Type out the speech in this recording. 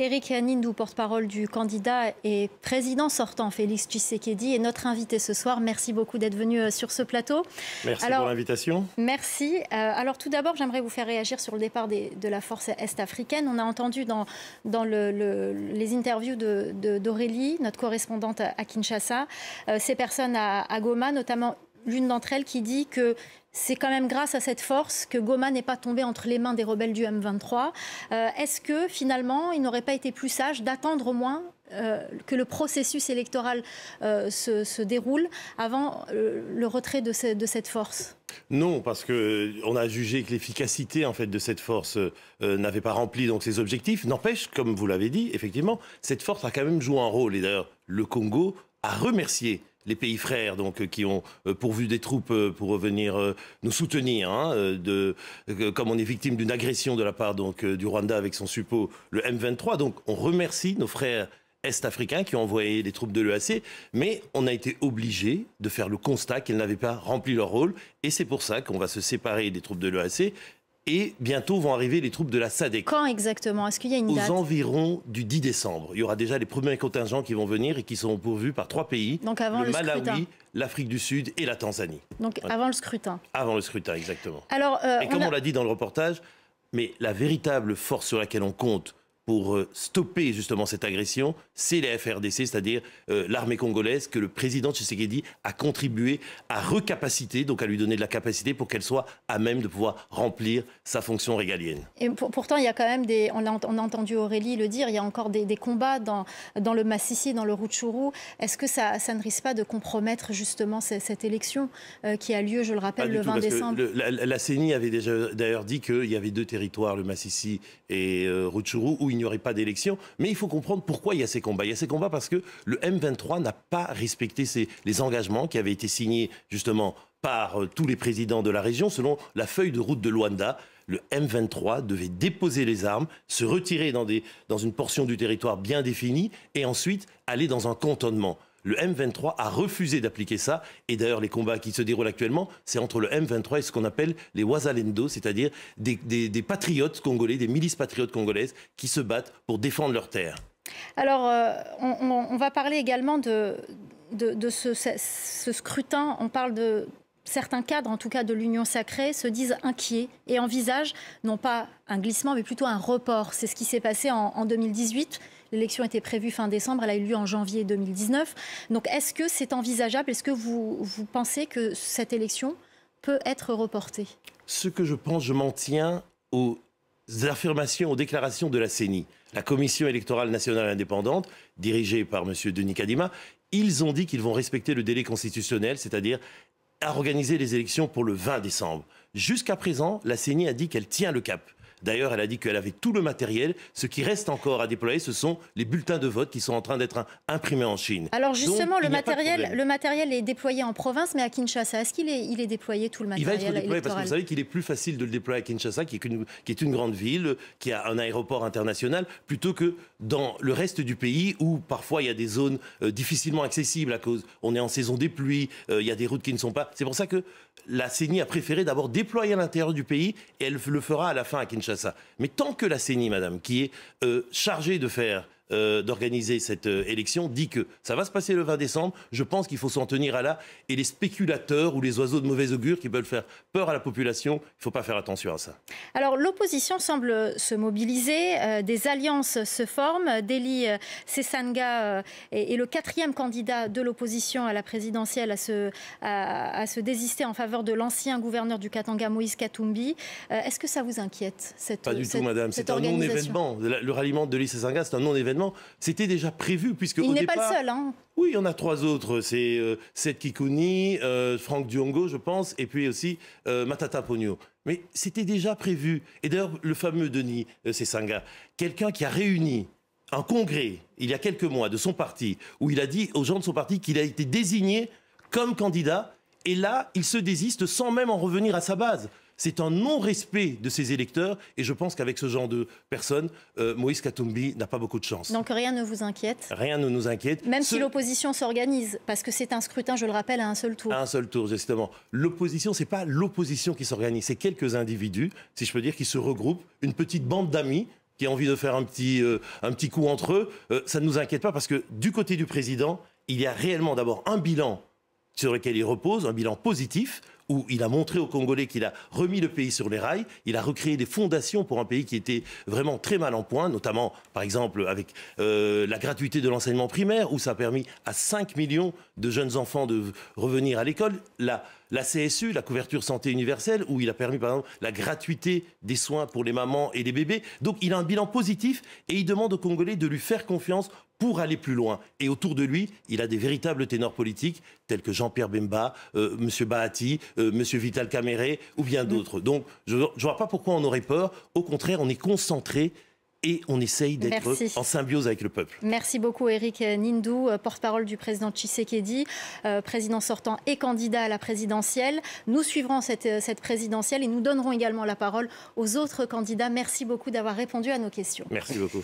Éric Nindou, porte-parole du candidat et président sortant Félix Tshisekedi, est notre invité ce soir. Merci beaucoup d'être venu sur ce plateau. Merci pour l'invitation. Merci. Alors tout d'abord, j'aimerais vous faire réagir sur le départ de la force est-africaine. On a entendu dans les interviews d'Aurélie, notre correspondante à Kinshasa, ces personnes à Goma, notamment l'une d'entre elles qui dit que c'est quand même grâce à cette force que Goma n'est pas tombé entre les mains des rebelles du M23. Est-ce que finalement, il n'aurait pas été plus sage d'attendre au moins que le processus électoral se déroule avant le retrait de cette force? Non, parce qu'on a jugé que l'efficacité en fait, de cette force n'avait pas rempli donc, ses objectifs. N'empêche, comme vous l'avez dit, effectivement, cette force a quand même joué un rôle. Et d'ailleurs, le Congo a remercié les pays frères donc, qui ont pourvu des troupes pour venir nous soutenir, comme on est victime d'une agression de la part donc, du Rwanda avec son suppôt, le M23. Donc on remercie nos frères est-africains qui ont envoyé des troupes de l'EAC, mais on a été obligé de faire le constat qu'elles n'avaient pas rempli leur rôle, et c'est pour ça qu'on va se séparer des troupes de l'EAC. Et bientôt vont arriver les troupes de la SADC. Quand exactement? Est-ce qu'il y a une date? Aux environs du 10 décembre. Il y aura déjà les premiers contingents qui vont venir et qui seront pourvus par 3 pays. Donc avant le Malawi, scrutin. l'Afrique du Sud et la Tanzanie. Donc avant le scrutin. Avant le scrutin, exactement. Alors, et comme on l'a dit dans le reportage, mais la véritable force sur laquelle on compte pour stopper justement cette agression, c'est la FRDC, c'est-à-dire l'armée congolaise que le président Tshisekedi a contribué à recapaciter, donc à lui donner de la capacité pour qu'elle soit à même de pouvoir remplir sa fonction régalienne. Et pourtant, il y a quand même on a entendu Aurélie le dire, il y a encore des combats dans le Massissi, dans le Rutshuru. Est-ce que ça ne risque pas de compromettre justement cette élection qui a lieu, je le rappelle, le 20 décembre? La CENI avait déjà d'ailleurs dit qu'il y avait 2 territoires, le Massissi et Rutshuru, où il n'y aurait pas d'élection. Mais il faut comprendre pourquoi il y a ces combats. Il y a ces combats parce que le M23 n'a pas respecté les engagements qui avaient été signés justement par tous les présidents de la région selon la feuille de route de Luanda. Le M23 devait déposer les armes, se retirer dans une portion du territoire bien définie et ensuite aller dans un cantonnement. Le M23 a refusé d'appliquer ça. Et d'ailleurs, les combats qui se déroulent actuellement, c'est entre le M23 et ce qu'on appelle les Wazalendo, c'est-à-dire des patriotes congolais, des milices patriotes congolaises qui se battent pour défendre leurs terres. Alors, on va parler également de ce scrutin. On parle de certains cadres, en tout cas de l'Union sacrée, se disent inquiets et envisagent non pas un glissement, mais plutôt un report. C'est ce qui s'est passé en 2018. L'élection était prévue fin décembre, elle a eu lieu en janvier 2019. Donc est-ce que c'est envisageable? Est-ce que vous pensez que cette élection peut être reportée? Ce que je pense, je m'en tiens aux affirmations, aux déclarations de la CENI, la Commission électorale nationale indépendante, dirigée par M. Denis Kadima. Ils ont dit qu'ils vont respecter le délai constitutionnel, c'est-à-dire organiser les élections pour le 20 décembre. Jusqu'à présent, la CENI a dit qu'elle tient le cap. D'ailleurs, elle a dit qu'elle avait tout le matériel. Ce qui reste encore à déployer, ce sont les bulletins de vote qui sont en train d'être imprimés en Chine. Alors justement, le matériel est déployé en province, mais à Kinshasa, est-ce qu'il est déployé tout le matériel? Il va être déployé parce que vous savez qu'il est plus facile de le déployer à Kinshasa, qui est une grande ville, qui a un aéroport international, plutôt que dans le reste du pays où parfois il y a des zones difficilement accessibles à cause, on est en saison des pluies, il y a des routes qui ne sont pas. C'est pour ça que la CENI a préféré d'abord déployer à l'intérieur du pays et elle le fera à la fin à Kinshasa. Mais tant que la CENI, madame, qui est chargée d'organiser cette élection, dit que ça va se passer le 20 décembre, je pense qu'il faut s'en tenir à là. Et les spéculateurs ou les oiseaux de mauvais augure qui veulent faire peur à la population, il ne faut pas faire attention à ça. Alors l'opposition semble se mobiliser, des alliances se forment. Deli Sesanga est le 4e candidat de l'opposition à la présidentielle à se désister en faveur de l'ancien gouverneur du Katanga, Moïse Katumbi. Est-ce que ça vous inquiète, Pas du tout, madame. C'est un non-événement. Le ralliement de Deli Sesanga, c'est un non-événement. C'était déjà prévu, puisque il au n'est départ... pas le seul, hein. Oui, il y en a 3 autres. C'est Seth Kikouni, Franck Diongo, je pense, et puis aussi Matata Pogno. Mais c'était déjà prévu. Et d'ailleurs, le fameux Denis Sesanga, quelqu'un qui a réuni un congrès, il y a quelques mois, de son parti, où il a dit aux gens de son parti qu'il a été désigné comme candidat, et là, il se désiste sans même en revenir à sa base. C'est un non-respect de ses électeurs et je pense qu'avec ce genre de personnes, Moïse Katumbi n'a pas beaucoup de chance. Donc rien ne vous inquiète? Rien ne nous inquiète. Même si l'opposition s'organise, parce que c'est un scrutin, je le rappelle, à un seul tour. À un seul tour, justement. L'opposition, c'est pas l'opposition qui s'organise, c'est quelques individus, si je peux dire, qui se regroupent, une petite bande d'amis, qui a envie de faire un petit coup entre eux, ça ne nous inquiète pas parce que du côté du président, il y a réellement d'abord un bilan sur lequel il repose, un bilan positif, où il a montré aux Congolais qu'il a remis le pays sur les rails, il a recréé des fondations pour un pays qui était vraiment très mal en point, notamment par exemple avec la gratuité de l'enseignement primaire, où ça a permis à 5 millions de jeunes enfants de revenir à l'école, la CSU, la couverture santé universelle, où il a permis par exemple la gratuité des soins pour les mamans et les bébés. Donc il a un bilan positif et il demande aux Congolais de lui faire confiance pour aller plus loin. Et autour de lui, il a des véritables ténors politiques tels que Jean-Pierre Bemba, M. Bahati, M. Vital Kamerhe ou bien d'autres. Donc je ne vois pas pourquoi on aurait peur. Au contraire, on est concentré et on essaye d'être en symbiose avec le peuple. Merci beaucoup Éric Nindou, porte-parole du président Tshisekedi, président sortant et candidat à la présidentielle. Nous suivrons cette présidentielle et nous donnerons également la parole aux autres candidats. Merci beaucoup d'avoir répondu à nos questions. Merci beaucoup.